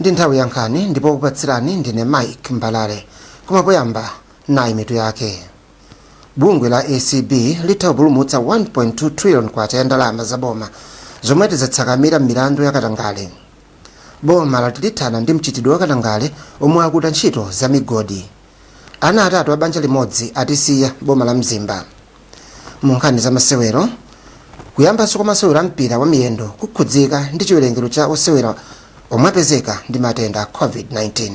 ndi nthawi ya nkhani ndipo kupatsirani ndine Mike Mbalale. Koma poyamba nayi mitu yake. Bungwe la ACB litha kupulumutsa 1.2 trillion kwacha ya ndalama za boma zomwe zatsakamira milandu ya katangale. Boma latilithana ndi mchitidwe wa katangale omwe akuta ntchito za migodi. Ana atatu a banja limodzi atisiya boma la Mzimba. Mu nkhani za masewero, kuyambanso kwa masewero a mpira wa miyendo kukhudzika ndi chiwerengero cha osewera omwe apezeka ndi matenda a COVID-19.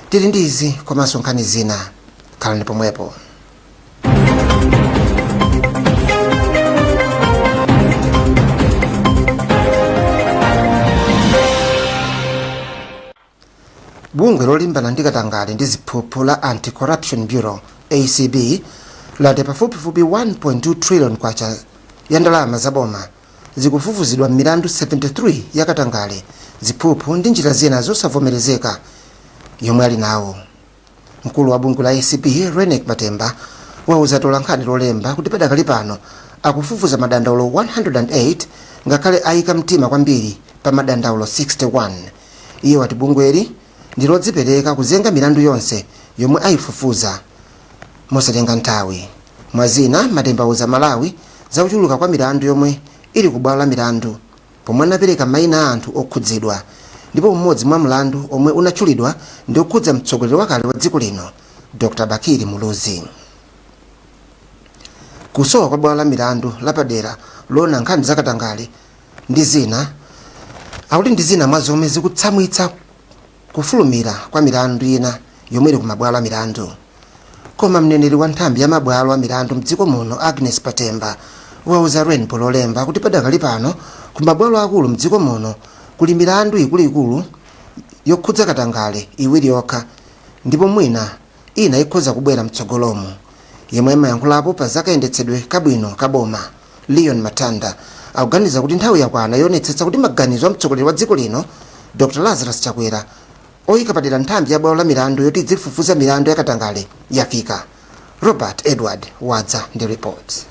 Tili ndizi komanso nkhani zina, khalani pomwepo. Bungwe lolimbana ndi katangale ndi ziphuphu la Anti-Corruption Bureau ACB lati pafupifupi 1.2 trillion kwacha ya ndalama za boma zikufufuzidwa milandu 73 ya katangale, ziphuphu ndi njira zina zosavomerezeka yomwe ali nawo. Mkulu wa bungwe la ACB Renek Matemba wauza tolankhani lolemba kuti padakali pano akufufuza madandaulo 108 ngakhale ayika mtima kwambiri pa madandaulo 61. Iye wati bungweli ndi lodzipereka kuzenga milandu yonse yomwe ayifufuza mosatenga nthawi. Mwazina Matemba auza Malawi za kuchuluka kwa milandu yomwe ili ku bwalo la milandu pomwe anapereka mayina a anthu okhudzidwa, ndipo umodzi mwa mlandu omwe unatchulidwa ndi okhudza mtsogoleri wakale wa dziko lino Dr. Bakiri Muluzi. Kusowa kwa bwalo la milandu lapadera lona nkhani za katangale ndi zina akuti ndi zina mwa zomwe zikutsamwitsa kufulumira kwa milandu ina yomwe ili ku mabwalo a milandu. Koma mneneri wa nthambi ya mabwalo a milandu mdziko muno Agnes Patemba wauza Rainbow lolemba kuti padakali pano ku mabwalo akulu mdziko muno kuli milandu ikuluikulu yokhudza katangale iwiri yokha, ndipo mwina ina ikhoza kubwera mtsogolomo. Yemwe amayankhulapo pa zakayendetsedwe kabwino kaboma Leon Matanda akuganiza kuti nthawi yakwana yonetsetsa kuti maganizo a mtsogoleri wa dziko lino Dr. Lazarus Chakwera oyika padera nthambi ya bwalo la milandu yoti idzifufuza milandu ya katangale yafika. Robert Edward wadza ndi report.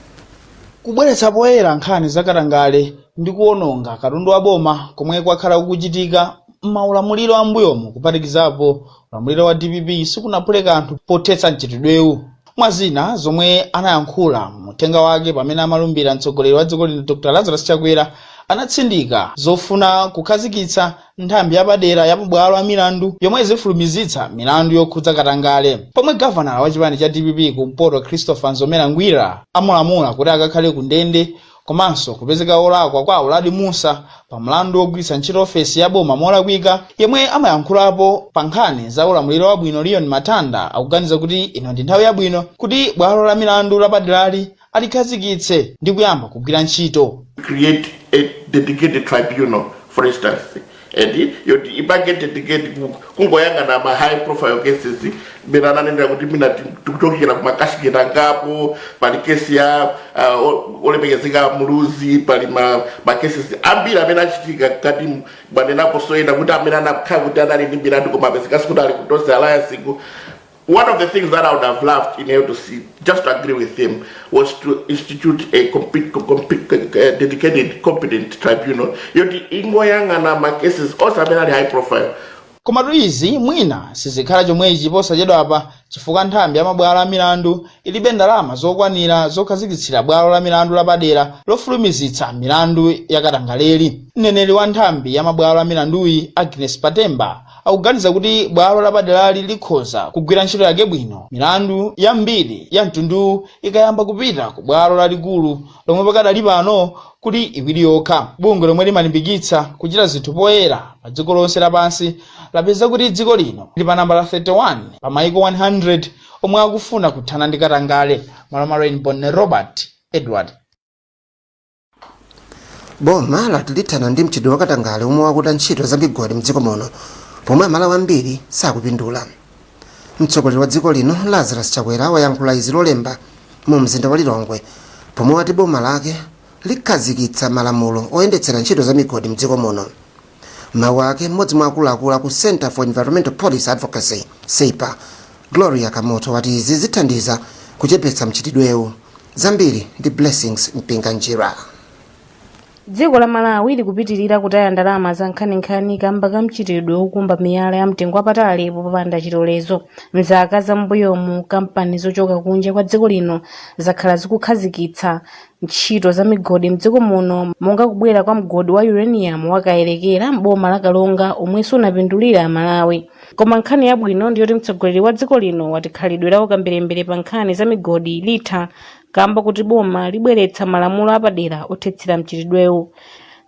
Kubweretsa poyera nkhani za katangale ndi kuononga katundu wa boma komwe kwakhala kukuchitika m'maulamuliro ambuyomu kuphatikizapo ulamuliro wa DPP sikunaphule kanthu pothetsa mchitidwewu. Mwazina zomwe anayankhula muthenga wake pamene amalumbira mtsogoleri wa dziko lino Dr. Lazarus Chakwera anatsindika zofuna kukhazikitsa nthambi yapadera ya bwalo la milandu yomwe izifulumizitsa milandu yokhudza katangale, pomwe gavana wa chipani cha DPP kumpoto Christopher Nzomera Ngwira amulamula kuti akakhale ku ndende komanso kupezeka olakwa kwa Uladi Musa pa mlandu wogwiritsa ntchito ofesi ya boma molakwika. Yemwe amayankhulapo pa nkhani za ulamuliro wabwino Leon Matanda akuganiza kuti ino ndi nthawi yabwino kuti bwalo la milandu lapaderali alikhazikitse ndi kuyamba kugwira ntchito. Create a dedicated tribunal, for instance, and if I get dedicated kungoyanga na ma high profile cases birana nenda kuti mina tukutokera kumakashikira ngapo pali kesi ya olepegezeka Muluzi pali ma cases ambira amene achitika kati bwanenapo soenda kuti amene anakhala kuti anali ndi milandu koma apezeka sikuti ali kutosa alliance. One of the things that I would have loved in able to see, just to agree with him, was to institute a dedicated, competent tribunal. Yoti ingoyanga na ma cases also very high profile. Koma izi mwina sizikhala chomwechi posachedwa apa chifukwa nthambi ya mabwalo a milandu ilibe ndalama zokwanira zokhazikitsira bwalo la milandu lapadera lofulumizitsa milandu ya katangaleli. Mneneri wa nthambi ya mabwalo a milanduyi Agnes Patemba akuganiza kuti bwalo lapaderali likhoza kugwira ntchito yake bwino milandu yambiri ya mtundu ikayamba kupita ku bwalo lalikulu lomwe pakadali pano kuti iwiri yokha. Bungwe lomwe limalimbikitsa kuchita zinthu poyera pa dziko lonse lapansi lapeza kuti dziko lino lili pa namba la 31 pa maiko 100 omwe akufuna kuthana ndi katangale. Maloma Rainbow ne Robert Edward. Boma latilithana ndi mchitidwe wa katangale omwe wakuta ntchito za migodi mdziko muno pomwe Malawi ambiri sakupindula. Mtsogoleri wa dziko lino Lazarus Chakwera wayankhula izi lolemba mu mzinda wa Lilongwe pomwe wati boma lake likhazikitsa malamulo oyendetsera ntchito za migodi mdziko muno. Mawu ake mmodzi mwa akuluakulu ku Center for Environmental Policy Advocacy SEIPA Gloria Kamoto wati izi zithandiza kuchepetsa mchitidwewu. Zambiri ndi Blessings Mpinganjira. dziko la Malawi likupitirira kutaya ndalama za nkhaninkhani kamba ka mchitidwe wokumba miyala ya mtengo wapatali popanda chilolezo. Mzaka zam'mbuyomu kampani zochoka kunja kwa dziko lino zakhala zikukhazikitsa ntchito za migodi mdziko muno, monga kubwera kwa mgodi wa uranium wakayerekera m'boma la Kalonga omwe sunapindulira Malawi. Koma nkhani yabwino ndiyoti mtsogoleri wa dziko lino wati khalidwe lawo kambirembere pa nkhani za migodi litha kamba kuti boma libweretsa malamulo apadera othetsera mchitidwewu.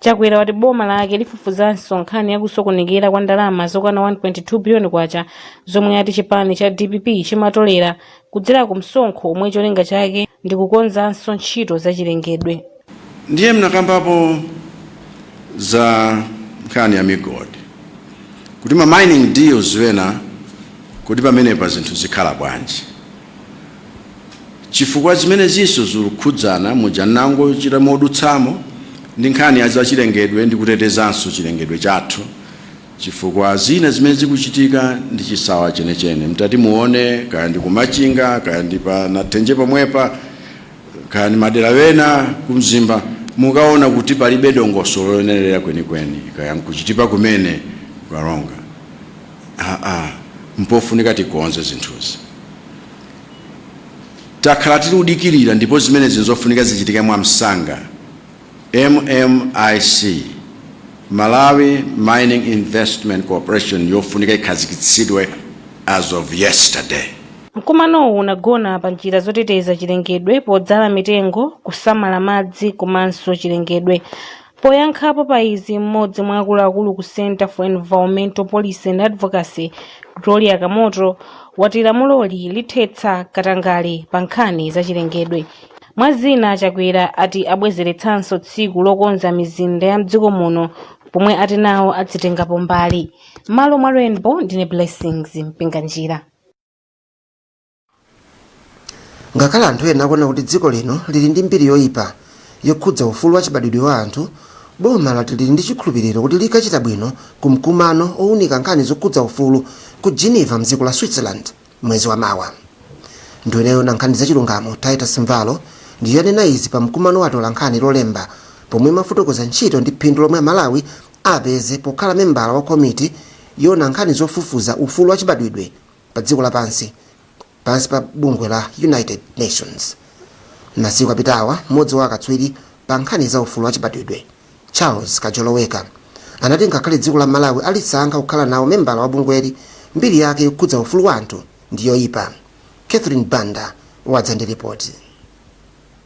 Chakwera wati boma lake lifufuzanso nkhani yakusokonekera kwa ndalama zokwana 1.2 biliyoni kwacha zomwe ati chipani cha DPP chimatolera kudzera ku msonkho omwe cholinga chake ndi kukonzanso ntchito zachilengedwe. Ndiye mnakambapo za nkhani ya migodi kuti ma mining deals wena kuti pamenepa zinthu zikhala bwanji, chifukwa zimene zinso zikukhudzana mujanango chita modutsamo ndi nkhani ya zachilengedwe ndi kutetezanso chilengedwe chathu, chifukwa zina zimene zikuchitika ndi chisawa chenechene. Mtati muone kaya ndi kumachinga, kaya ndi pa nathenje pomwepa, kaya ndi madera wena kumzimba, mukaona kuti palibe dongosolo loyenerera kwenikweni, kaya nkuchitipa kumene kukalonga. Mpofunika tikonze zinthuzi. Takhala tili udikirira ndipo zimene zinzofunika zichitike mwamsanga. MMIC, Malawi Mining Investment Corporation, yofunika ikhazikitsidwe as of yesterday. Mkumanowu unagona pa njira zoteteza chilengedwe podzala mitengo, kusamala madzi komanso chilengedwe. Poyankhapo pa izi, mmodzi mwa akuluakulu ku Center for Environmental Policy and Advocacy, Gloria Kamoto, wati lamuloli lithetsa katangale pa nkhani za chilengedwe. Mwazina Chakwera ati abwezeretsanso tsiku lokonza mizinda ya mdziko muno pomwe ati nawo adzitengapo mbali. Malo mwa Rainbow, ndine Blessings Mpinganjira. Ngakhala anthu ena akuona kuti dziko lino lili ndi mbiri yoyipa yokhudza ufulu wa chibadwidwe wa anthu, boma lati lili ndi chikhulupiriro kuti likachita bwino ku mkumano owunika nkhani zokhudza ufulu ku Geneva mdziko la Switzerland mwezi wa mawa. Ndiweneyo na nkhani zachilungamo Titus Mvalo ndiye anena izi pa mkumano watola nkhani lolemba pomwe mafotokoza ntchito ndi phindu lomwe Malawi apeze pokhala membala wa komiti yona nkhani zofufuza ufulu wa chibadwidwe pa dziko lapansi pa bungwe la United Nations. Masiku apitawa mmodzi wa akatswiri pa nkhani za ufulu wa chibadwidwe, Charles Kajoloweka, anati ngakhale dziko la Malawi alisankha kukhala nawo membala wa bungweli, mbiri yake yokhudza ufulu wa anthu ndi yoyipa. Catherine Banda wadza ndi ripoti.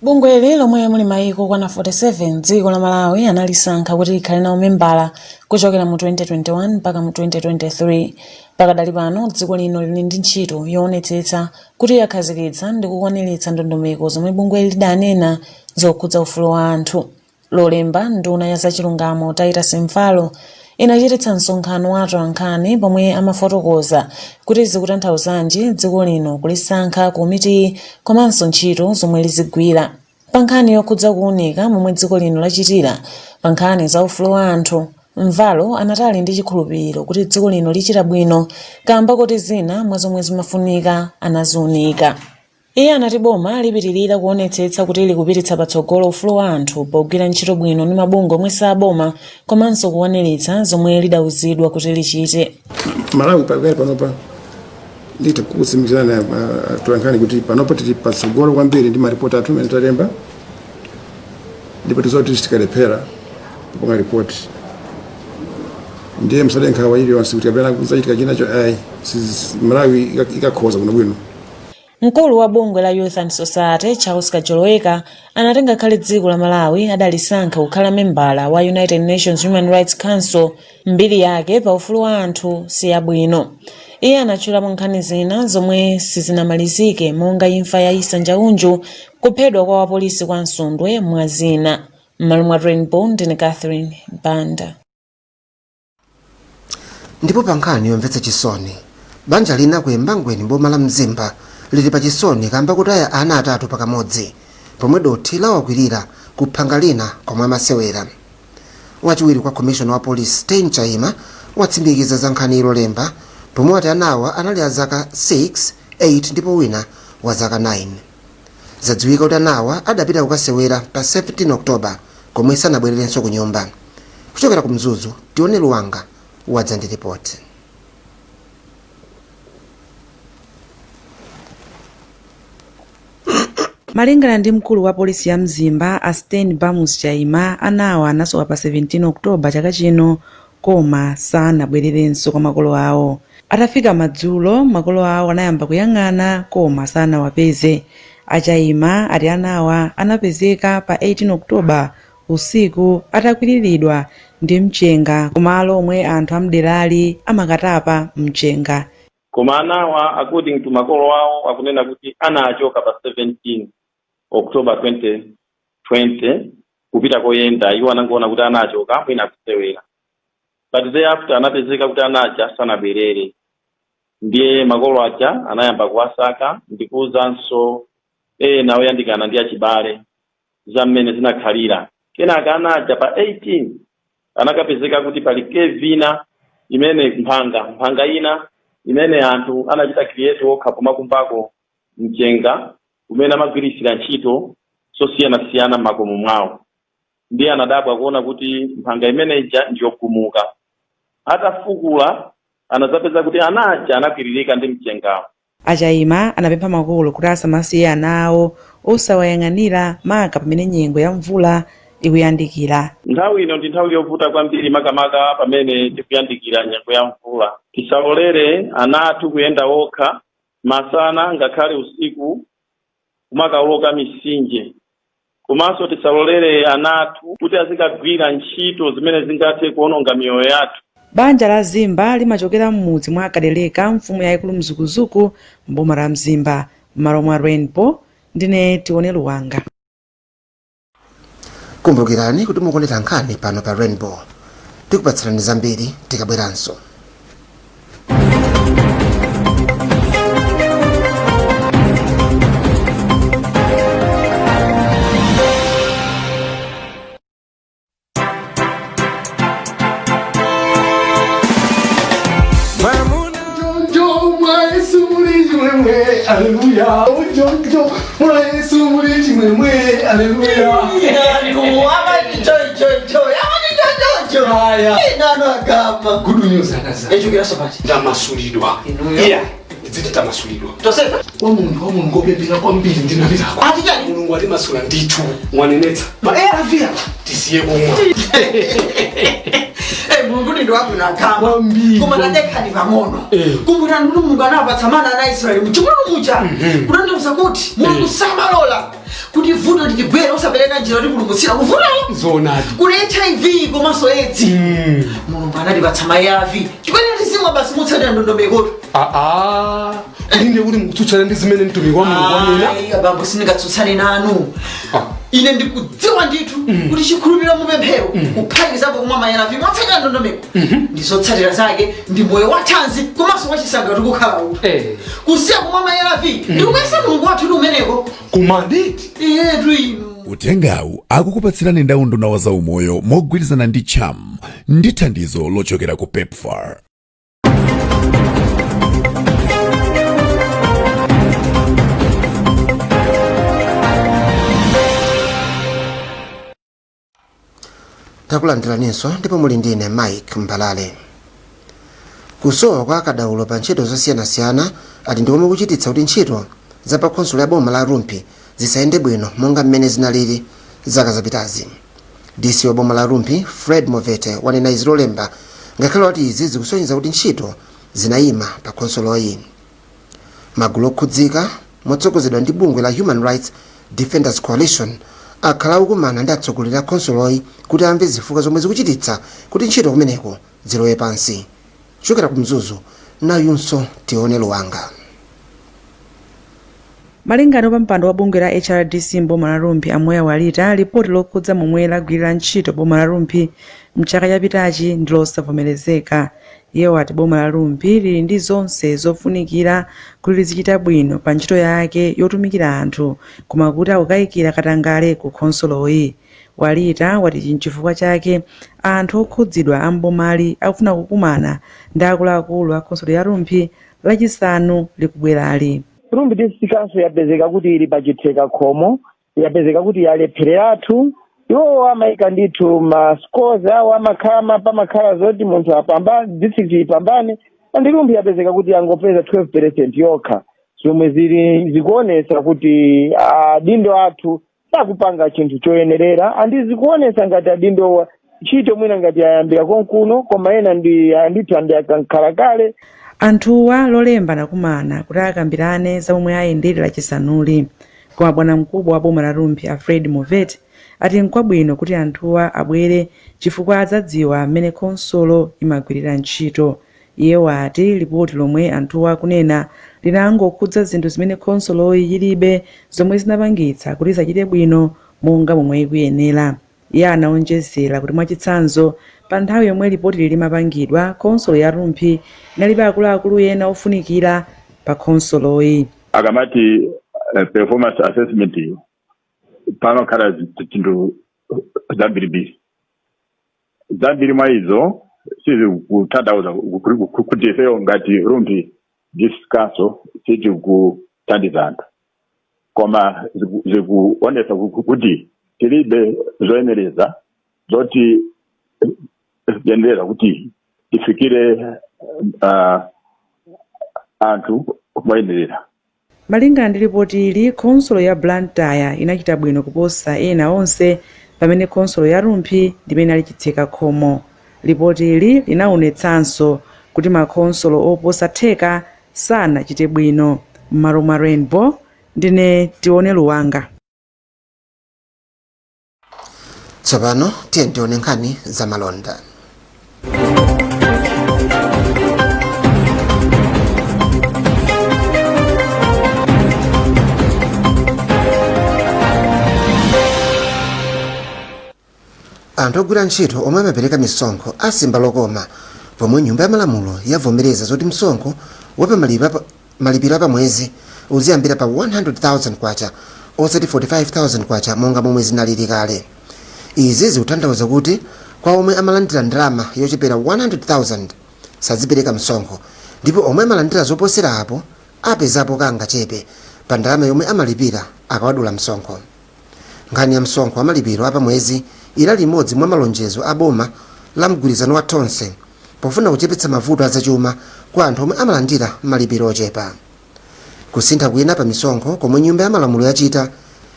Bungweli lomwe muli mayiko kwana 47 dziko la Malawi analisankha kuti likhale nawo membala kuchokera mu 2021 mpaka mu 2023. Pakadali pano dziko lino lili ndi ntchito yoonetsetsa kuti yakhazikitsa ndi kukwaniritsa ndondomeko zomwe bungweli lidanena zokhudza ufulu wa anthu. Lolemba nduna ya zachilungamo Titus Mvalo inachititsa msonkhano wa atolankhani pomwe amafotokoza kuti zikutanthauzanji dziko lino kulisankha komiti komanso ntchito zomwe lizigwira. Pa nkhani yokhudza kuwunika momwe dziko lino lachitira pa nkhani za ufulu wa anthu, Mvalo anatali ndi chikhulupiriro kuti dziko lino lichita bwino kamba kuti zina mwa zomwe zimafunika anaziwunika. Iye anati boma lipitirira kuonetsetsa kuti likupititsa patsogolo ufulu wa anthu pogwira ntchito bwino ndi mabungwe omwe saboma komanso kukwaniritsa zomwe lidawuzidwa kuti lichite. Malawi panopa ndithu kutsimikizana atolankhani kuti panopa tili patsogolo kwambiri ndi maripoti athu amene talemba, ndipo tizoti tikalephera kuponga ripoti. Ndiye msadenkha wa iliyonse kuti apena kuzachitika chinacho Malawi ikakhoza bwinobwino. Mkulu wa bungwe la Youth and Society Charles Kajoloweka anatenga khale dziko la Malawi adalisankha kukhala membala wa United Nations Human Rights Council, mbiri yake pa ufulu wa anthu si yabwino. Iye anachula nkhani zina zomwe sizinamalizike monga imfa ya Isa Njaunju, kuphedwa kwa wapolisi kwa Nsundwe mwa zina. M'malo mwa Rainbow, ndine Catherine Banda. Ndipo pa nkhani yomvetsa chisoni, banja lina ku Embangweni mboma la Mzimba lili pa chisoni kamba kutaya ana atatu pakamodzi pomwe dothi lawakwirira kuphanga lina komwe amasewera. Wachiwiri kwa commissioner wa police Stein Chaima watsimikiza za nkhani lolemba pomwe wati anawa anali azaka 6, 8 ndipo wina wa zaka 9. Zadziwika kuti anawa adapita kukasewera pa 17 October komwe sanabwererenso ku nyumba. Kuchokera ku Mzuzu, Tione Luwanga wadza ndi ripoti. Malingana ndi mkulu wa polisi ya Mzimba, Astain Bamus Chaima, anawa anasowa pa 17 Oktoba chaka chino, koma sanabwererenso kwa makolo awo. Atafika madzulo, makolo awo anayamba kuyang'ana koma sanawapeze. Achaima ati anawa anapezeka pa 18 Oktoba usiku atakwiriridwa ndi mchenga kumalo omwe anthu amderali amakatapa mchenga. Koma anawa according to makolo awo akunena kuti anachoka pa 17 Oktoba 2020 kupita koyenda, iwo anangoona kuti anachoka mwina kusewera, but thereafter anapezeka kuti anaja sanabwerere. Ndiye makolo aja anayamba kuwasaka ndikuwuzanso ena oyandikana ndi achibale za mmene zinakhalira. Kenaka anaja pa 18 anakapezeka kuti pali kevina imene mphanga ina imene anthu anachita create okha kumakumbako mchenga umene amagwirisira ntchito zosiyana-siyana m'makomo mwawo. Ndiye anadabwa kuona kuti mphanga imene ija ndiyogumuka. Atafukula anazapeza kuti anaja anakwiririka ndi mchengawo. Achaima anapempha makolo kuti asamasiye ana awo osawayang'anira maka pamene nyengo ya mvula ikuyandikira. Nthawi ino ndi nthawi yovuta kwambiri makamaka pamene tikuyandikira nyengo ya mvula. Tisalolere ana athu kuyenda okha masana ngakhale usiku kumakauloka misinje. Komanso tisalolere ana athu kuti azikagwira ntchito zimene zingathe kuononga miyoyo yathu. Banja la Zimba limachokera m'mudzi mwa Kadeleka, mfumu yayikulu Mzukuzuku, mboma la Mzimba, m'malo mwa Rainbow. Ndine Tione Luwanga. Kumbukirani kuti mukonera nkhani pano pa Rainbow. Tikupatsirani zambiri tikabweranso. Hallelujah. Oh, Jojo, my sumuri chimwe, hallelujah. Good news akaza. Ejukira sabati. Ndamasulidwa. Yeah. Ndiziti tamasulidwa. Tosefa? Wamuntu ngobebera kwambiri ndinabirako. Ati jani? Mulungu ali masula ndithu wanenetsa. Ba avia. Tisiye bomwa. Mulungu ndo abuna kama. Kwambiri. Kuma nadeka ni pamono. Kumuna nulu Mulungu anabatsamana na Israeli. Mchimulu mucha. Kunandi usakuti. Mulungu samalola. Kuti vuto likigwera usabereka njira kuti kulumutsira kuvula. Zonadi. Kuli HIV komanso AIDS. Mulungu anali batsama yavi. Chikwenera tisimwa basi mutsatira ndondomeko. Ulinde uri mutsutsana ndizimene mtumiki wa Mulungu wanena. Ai abambo singatsutsane nanu. Ine ndikudziwa ndithu kuti chikhulupiriro mupemphero kuphatikizapo kumwa mayanavi mwatsatira ndondomeko ndizotsatira zake ndi moyo wa thanzi komanso wachisanga tikukhala uti kusiya kumwa mayanavi ndikuyesa Mulungu wathu ndi umeneko kumanditi iyetu inu. Utengawu akukupatsirani ndawu nduna wa za umoyo mogwirizana ndi CHAM ndi thandizo lochokera ku PEPFAR. Takulandiraninso ndipo muli ndine Mike Mbalale. Kusowa kwa akadaulo pa ntchito zosiyana-siyana ati ndi omwe kuchititsa kuti ntchito za pa khonsolo ya boma la Rumpi zisayende bwino monga mmene zinalili zaka zapitazi. DC wa boma la Rumpi, Fred Movete, wanena izi lolemba ngakhale wati izi zikusonyeza kuti ntchito zinayima pa khonsoloyi. Magulu okhudzika motsogozedwa ndi bungwe la Human Rights Defenders Coalition akhala akumana ndi atsogoleri a khonsoloyi kuti amve zifukwa zomwe zikuchititsa kuti ntchito kumeneko zilowe pansi. Kuchokera ku Mzuzu, nayunso Tione Luwanga. Malingana pa mpando wa bungwe la HRDC mboma la Rumpi amweya walita ripoti lokhudza momwe lagwirira ntchito boma la Rumpi mchaka chapitachi ndi losavomerezeka. Iwo ati boma la Rumpi lili ndi zonse zofunikira kuti lizichita bwino pa ntchito yake yotumikira anthu koma kuti akukayikira katangale ku khonsoloyi. Walita wati chifukwa chake anthu okhudzidwa ambomali akufuna kukumana ndi akuluakulu a khonsolo ya Rumpi lachisanu likubwerali. Rumpi district council yapezeka kuti ili pachitheka khomo, yapezeka kuti yalephereratu iwo amaika ndithu ma scores awo amakhala pamakhala zoti munthu apambane district ipambane andi Lumbi yapezeka kuti angopeza 12% yokha zomwe zikuonesa kuti adindo athu sakupanga chinthu choyenerera andi zikuonesa ngati adindo ntchito mwina ngati ayambira konkuno koma ena ndithu andi akankhala kale. Anthuwa lolemba nakumana kuti akambirane za omwe ayenderera chisanuli koma bwana mkubwa wa boma la Lumbi Alfred Movet ati nkwabwino kuti anthuwa abwere chifukwa adzadziwa mmene khonsolo imagwirira ntchito. Iye wati lipoti lomwe anthuwa kunena linangokhudza zinthu zimene khonsoloyi yilibe zomwe zinapangitsa kuti zachite bwino monga momwe ikuyenera. Iye anaonjezera kuti mwachitsanzo pa nthawi yomwe lipoti limapangidwa khonsolo ya Lumbi inalibe akuluakulu ena ofunikira pa khonsoloyi. Akamati performance assessment panokhala zinthu zambiri mwa izo sizikutanthauza kuti ifeyo ngati Lumbi District Council sitikuthandiza anthu koma zikuonesa kuti tilibe zoyenereza zoti yenderera kuti tifikire anthu moyenerera. Malingana ndi ripoti ili khonsolo ya Blantyre inachita bwino kuposa ena onse pamene khonsolo ya Lumbi ndimene alichitseka khomo. Ripoti ili linaonetsanso kuti makhonsolo oposa theka sanachite bwino. M'malo mwa Rainbow ndine Tione Luwanga. Tsopano tione nkhani za malonda. Anthu ogwira ntchito omwe amapereka misonkho asimba lokoma pomwe nyumba ya malamulo yavomereza zoti msonkho wapa malipiro pa mwezi uziyambira pa 100,000 kwacha osati 45,000 kwacha monga momwe zinalili kale. Izi zikutanthauza kuti kwa omwe amalandira ndalama yochepera 100,000 sazipereka msonkho ndipo omwe amalandira zoposera apo apezapo kanga chepe pa ndalama yomwe amalipira akawadula msonkho. Nkhani ya msonkho wa malipiro apa mwezi ila limodzi mwa malonjezo a boma la mgwirizano wa tonse pofuna kuchepetsa mavuto azachuma kwa anthu omwe amalandira malipiro ochepa. Kusintha kwina pa misonkho komwe nyumba ya malamulo yachita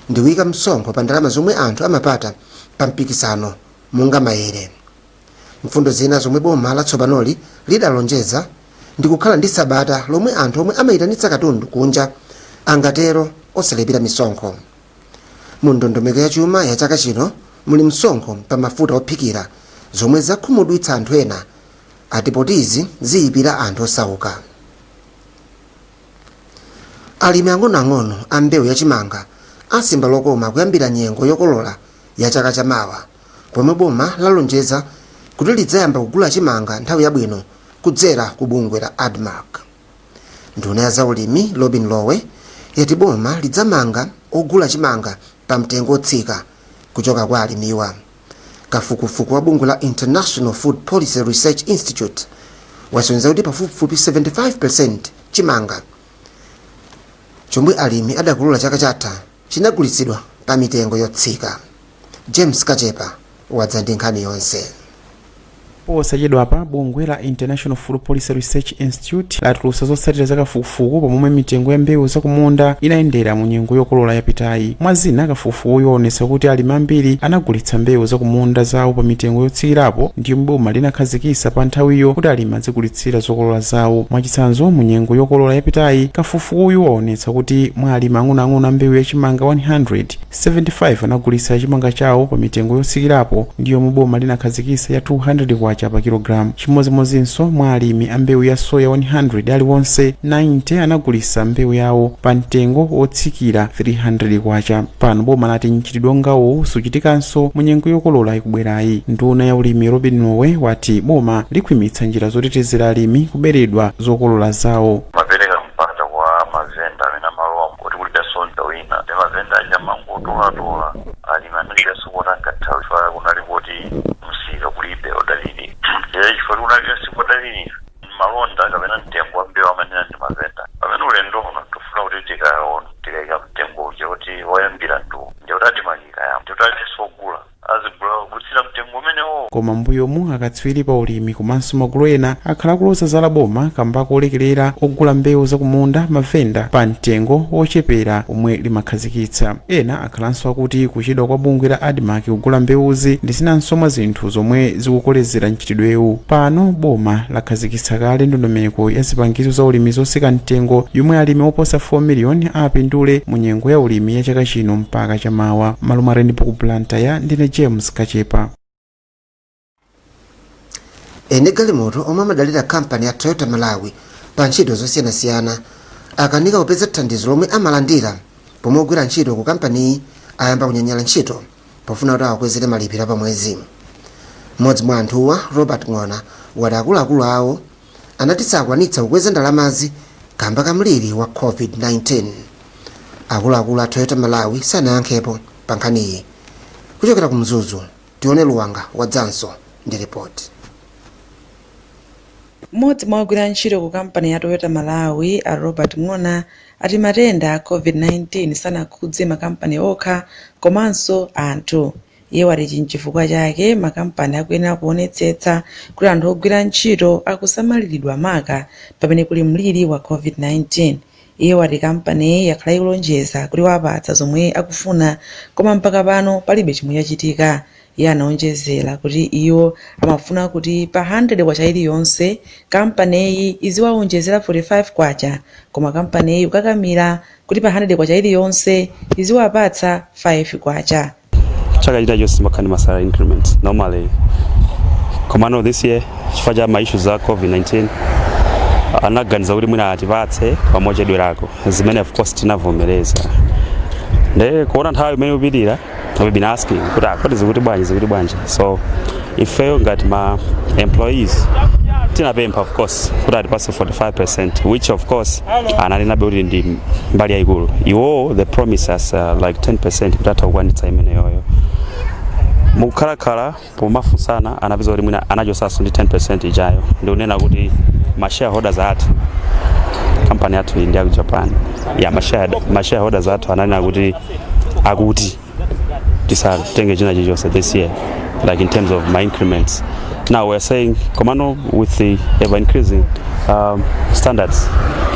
ndi kuyika msonkho pa ndalama zomwe anthu amapata pa mpikisano monga maere. Mfundo zina zomwe boma latsopanoli lidalonjeza ndi kukhala ndi sabata lomwe anthu omwe amayitanitsa katundu kunja angatero osalipira misonkho. Mu ndondomeko ya chuma ya chaka chino muli msonkho pa mafuta ophikira zomwe zakhumudwitsa anthu ena atipotizi ziyipira anthu osauka. Alimi ang'onoang'ono a mbewu yachimanga asimba lokoma kuyambira nyengo yokolola ya chaka chamawa pomwe boma lalonjeza kuti lidzayamba kugula chimanga nthawi yabwino kudzera ku bungwe la ADMARC. Nduna ya zaulimi Robin Lowe yati boma lidzamanga ogula chimanga pa mtengo otsika kuchoka kwa alimiwa. Kafukufuku wa bungwe la International Food Policy Research Institute wasonza kuti pafupifupi 75% chimanga chomwe alimi adakulula chaka chatha chinagulitsidwa pa mitengo yotsika. James Kachepa wadza ndi nkhani yonse. Posachedwapa bungwe la International Food Policy Research Institute latulutsa zotsatira za kafukufuku pomwe mitengo ya mbewu zakumunda inayendera mu nyengo yokolola yapitayi. Mwazina kafukufuku yoonetsa kuti alimi ambiri anagulitsa mbewu zakumunda zawo pa mitengo yotsikirapo ndiyo boma linakhazikitsa pa nthawiyo kuti alimi azigulitsira zokolola zawo. Mwachitsanzo mu nyengo yokolola yapitayi kafukufuku yoonetsa kuti mwa alimi ang'onoang'ono mbewu yachimanga 175 anagulitsa chimanga chawo pa mitengo yotsikirapo ndiyo boma linakhazikitsa ya 200 kwacha pa kilogramu. Chimodzimodzinso mwa alimi a mbewu ya soya 100 aliwonse 90 anagulitsa mbewu yawo pa mtengo otsikira 300 kwacha. Pano boma lati mchitidwe ngawo suchitikanso mu nyengo yokolola ikubwerayi. Nduna ya ulimi Robin Lowe wati boma likhwimitsa njira zotetezera alimi kuberedwa zokolola zawo. Mapereka mpata kwa mazenda amene amalowa kuti kulida sonda wina ndi mazenda aja mangotola alimi analibe sokota nkathawi fa kunali kuti msika kulibe odaliri chifukwa kunalibe sikodaliri malonda kapena mtengo wa mbewu amanena ndi mazenda pamene ulendo uno tufuna kuti tikayika mtengo uja kuti woyambira ndi utati malika yamo tutalinso ogula koma mbuyomu akatswiri pa ulimi komanso magulu ena akhala kuloza zala boma kamba kolekerera ogula mbewu zakumunda mavenda pa mtengo wochepera omwe limakhazikitsa. Ena akhalanso akuti kuchedwa kwa bungwe la ADMAC kugula mbewuzi ndi zinanso mwa zinthu zomwe zikukolezera mchitidwewu. Pano boma lakhazikitsa kale ndondomeko ya zipangizo za ulimi zoseka mtengo yomwe alimi oposa 4 miliyoni apindule mu nyengo ya ulimi ya chaka chino mpaka chamawa. Maluma Rainbow ku Blantyre ndine James Kachepa. Ene galimoto omwe amadalira kampani ya Toyota Malawi pa ntchito zosiyanasiyana akanika kupeza thandizo lomwe amalandira pomwe ogwira ntchito ku kampani ayamba kunyanyala ntchito pofuna kuti akwezere malipiro pa mwezi. Mmodzi mwa anthuwa Robert Ng'ona wati akuluakulu awo anati sakwanitsa kukweza ndalamazi kamba kamliri wa COVID-19. Akuluakulu a Toyota Malawi sanayankhepo pa nkhaniyi. Kuchokera ku Mzuzu tione Luwanga wadzanso ndi ripoti. Mmodzi mwa ogwira ntchito ku kampani ya Toyota Malawi a Robert Ng'ona ati matenda a COVID-19 sanakhudze makampani okha komanso anthu. Iye wati chinchifukwa chake makampani akuyenera kuonetsetsa kuti anthu ogwira ntchito akusamaliridwa maka pamene kuli mliri wa COVID-19. Iye wati kampani yakhala ikulonjeza kuti wapatsa zomwe akufuna koma mpaka pano palibe chomwe chachitika. Iye anaonjezera kuti iwo amafuna kuti pa 100 kwacha iliyonse kampaniyi iziwaonjezera 45 kwacha koma kampaniyi ikukakamira kuti pa 100 kwacha iliyonse iziwapatsa 5 kwacha. Chaka chita just makani masala increment normally komano this year chifukwa cha maishu za COVID-19 anaganiza kuti mwina atipatse pamochedwe lako zimene of course tinavomereza nde kuona nthawi imene upitira we've been asking kuti akoti zikuti bwanji so ifeyo ngati ma employees tinapempha of course kuti atipatse 45% which of course analinabe kuti ndi mbali yaikulu iwo the promise us like 10% kuti atakwanitsa imeneyoyo mukhalakhala pomafunsana anapeza kuti mwina anachosaso ndi 10% ijayo ndi unena kuti ma shareholders athu kampani yathu ndi ya Japan ya ma shareholders athu ananena kuti akuti tisatenge china chilichonse this year like in terms of my increments. Now we're saying komano with the ever increasing standards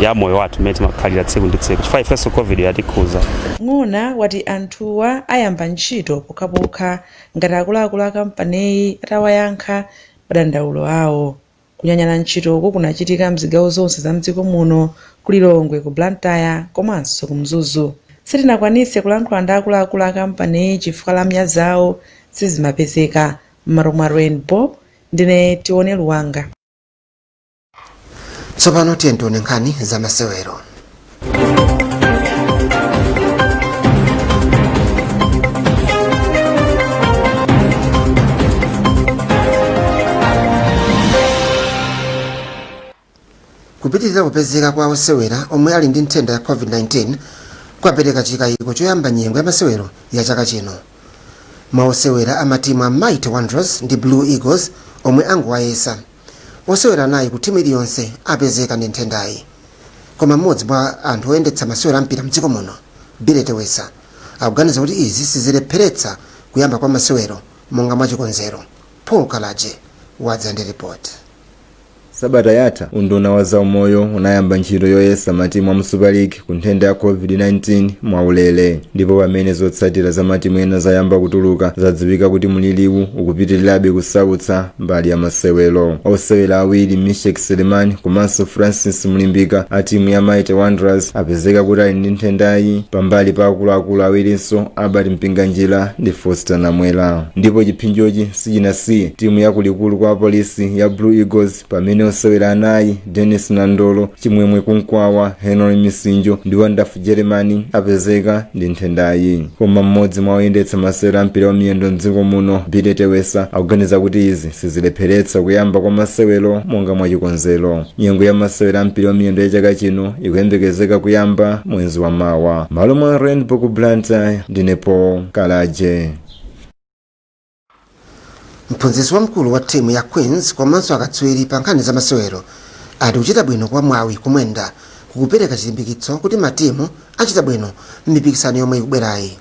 ya moyo watu meti makalira tsiku ndi tsiku chifukwa ifeso COVID yatikhuza. Ng'ona wati anthuwa ayamba ntchito pokhapokha ngati akuluakulu a kampaniyi atawayankha madandaulo awo. Kunyanyala ntchitoko kunachitika mzigawo zonse za mdziko muno ku Lilongwe, ku Blantyre komanso ku Mzuzu. Sitinakwanitse kulankhula ndi akuluakulu a kampaniyi chifukwa lamya zawo sizimapezeka. Maluma Rainbow ndine tione Luwanga. Tsopano tione nkhani za masewero. Kupitirira kupezeka kwa osewera omwe ali ndi nthenda ya COVID-19 kwapereka chikayiko choyamba nyengo ya masewero ya chaka chino. Maosewera amatimu a Mighty Wanderers ndi Blue Eagles omwe anguwayesa. Osewera anayi ku timu iliyonse apezeka ndi nthendayi. Koma mmodzi mwa anthu oyendetsa masewera ampira mdziko muno, Billy Tewesa, akuganiza kuti izi sizilepheretsa kuyamba kwa masewero monga mwachikonzero. Paul Kalaje wadza ndi report. Sabata yatha unduna wa zaumoyo unayamba ntchito yoyesa matimu a mu Super League ku nthenda ya COVID-19 mwaulere, ndipo pamene zotsatira za matimu ena zayamba kutuluka zadziwika kuti mliliwu ukupitirirabe kusautsa mbali ya masewero. Osewera awiri Mishek Selemani komanso Francis Mulimbika a timu ya Mighty Wanderers apezeka kuti ali ndi nthendayi pambali pa akuluakulu awirinso Albert Mpinganjira ndi Foster Namwela. Ndipo chiphinjochi sichinasiye timu ya kulikulu kwa polisi ya Blue Eagles pamene osewera anayi Dennis Nandolo, Chimwemwe Kunkwawa, Henry Misinjo ndi Wandafu Jeremani apezeka ndi nthendayi. Koma mmodzi mwa oyendetsa masewera ampira wa miyendo mdziko muno, Billy Tewesa, akuganiza kuti izi sizilepheretsa kuyamba kwa masewero monga mwachikonzero. Nyengo ya masewera ampira wa miyendo ya chaka chino ikuyembekezeka kuyamba mwezi wa mawa. Maluma Rainbow ku Blantyre ndine Paul Kalaje. Mphunzitsi wamkulu wa timu ya Queens komanso akatswiri pa nkhani za masewero ati kuchita bwino kwa mwawi kumwenda kukupereka chilimbikitso kuti matimu achita bwino m'mipikisano yomwe ikubwerayi.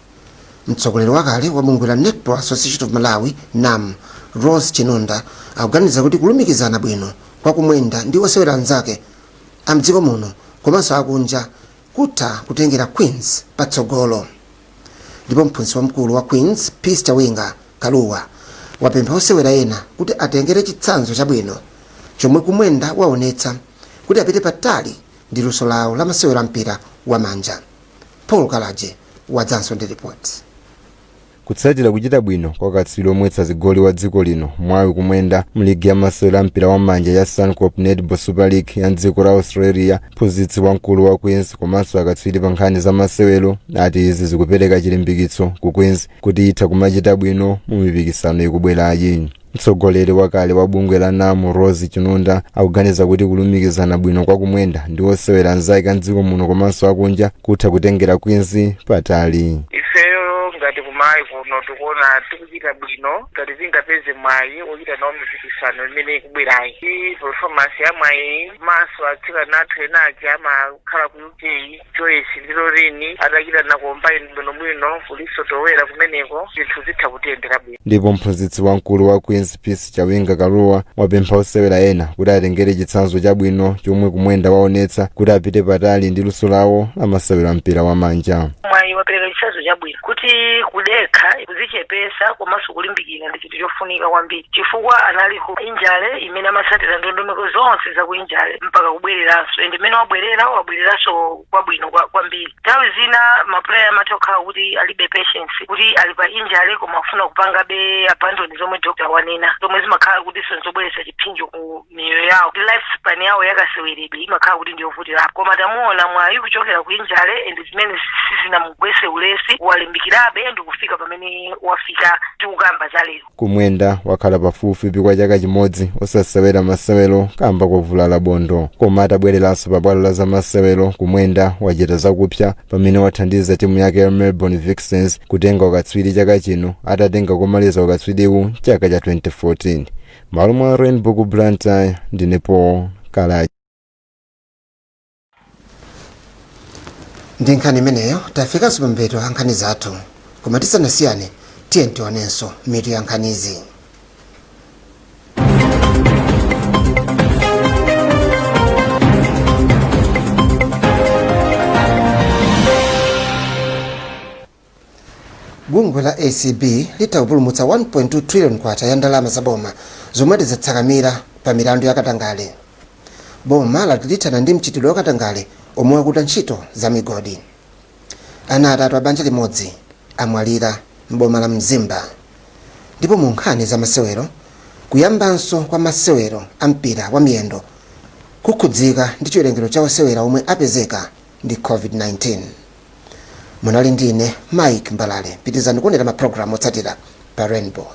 Mtsogoleri wakale wa bungwe la Netball Association of Malawi NAM Rose Chinunda akuganiza kuti kulumikizana bwino kwa kumwenda ndi osewera anzake amdziko muno komanso akunja kutha kutengera Queens patsogolo. Ndipo mphunzitsi wamkulu wa Queens Peace Chawinga Kaluwa wapempha osewera ena kuti atengere chitsanzo chabwino chomwe kumwenda waonetsa kuti apite patali ndi luso lawo la masewera mpira wa manja. Paul Kalaje wadzanso ndi report. Kutsatira kuchita bwino kwa katswiri omwetsa zigoli wa dziko lino mwawi kumwenda mligi ya masewera mpira wa manja ya Suncorp Netball Super League ya dziko la Australia, mphunzitsi wamkulu wa Queens komanso akatswiri pa nkhani za masewero ati izi zikupereka chilimbikitso ku Queens kuti itha kumachita bwino mu mipikisano ikubwerayi. Mtsogoleri wakale wa bungwe la NAMU Rose Chinunda akuganiza kuti kulumikizana bwino kwa kumwenda ndi osewera anzake mdziko muno komanso akunja kutha kutengera Queens patali. Ngati kumayi kuno tikuona tikuchita bwino ngati tingapeze mwayi ochita nawo mipikisano imene ikubwerayi. Performance ya mwayi maso atsikana athu enachi amakhala ku UK Joyce ndi Lorini atachita na combine bwinobwino kuliso towera kumeneko zinthu zitha kutiyendera bwino. Ndipo mphunzitsi wamkulu wa Queens Peace Chawinga Kaluwa wapempha osewera ena kuti atengere chitsanzo chabwino chomwe kumwenda waonetsa kuti apite patali ndi luso lawo la masewera mpira wa manja. Mwayi wapereka chitsanzo chabwino kuti kudekha kuzichepesa komanso kulimbikira ndi chinthu chofunika kwambiri chifukwa anali ku injale imene amasatira ndondomeko zonse za ku injale mpaka kubwereranso ende imene wabwereranso kwabwino kwambiri. Nthawi zina mapuleya amatokhala kuti alibe patience kuti ali pa injale koma afuna kupangabe abandoni zomwe doctor wanena zomwe zimakhala kuti zobweretsa chipsinjo ku miyoyo yawo. Life span yawo yakasewerebe imakhala kuti ndiyovutirapo koma tamuona mwayi kuchokera ku injale ende zimene sizinamugwetse ulesi walimbikirabe ndi kufika pamene wafika tikukamba za lero. Kumwenda wakhala pafupifupi kwa chaka chimodzi osasewera masewero kamba kovulala bondo koma atabwereranso pa bwalo la za masewero kumwenda wachita zakupsa pamene wathandiza timu yake ya Melbourne Vixens kutenga ukatswiri chaka chino atatenga komaliza ukatswiriwu chaka cha 2014. Malo mwa Rainbow ku Blantyre ndinepo Kalaji. Ndi nkhani imeneyo tafikanso pambeto ya nkhani zathu koma tisanasiyane tiye tionenso mitu ya nkhanizi. Bungwe la ACB litapulumutsa 1.2 trillion kwacha ya ndalama za boma zomwe zatsakamira pa milandu ya katangale. Boma lalithana ndi mchitidwe wa katangale omwe wakuta ntchito za migodi. Ana atatu a banja limodzi amwalira m'boma la Mzimba. Ndipo mu nkhani za masewero kuyambanso kwa masewero a mpira wa miyendo kukhudzika ndi chiwerengero cha osewera omwe apezeka ndi COVID-19. Munali ndine Mike Mbalale, pitizani kuonera mapulogalamu otsatira pa Rainbow.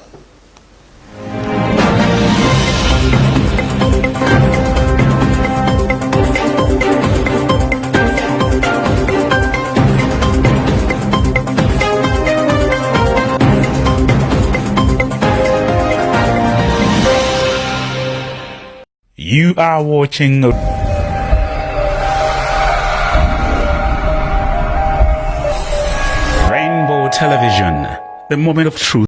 You are watching Rainbow Television, the moment of truth.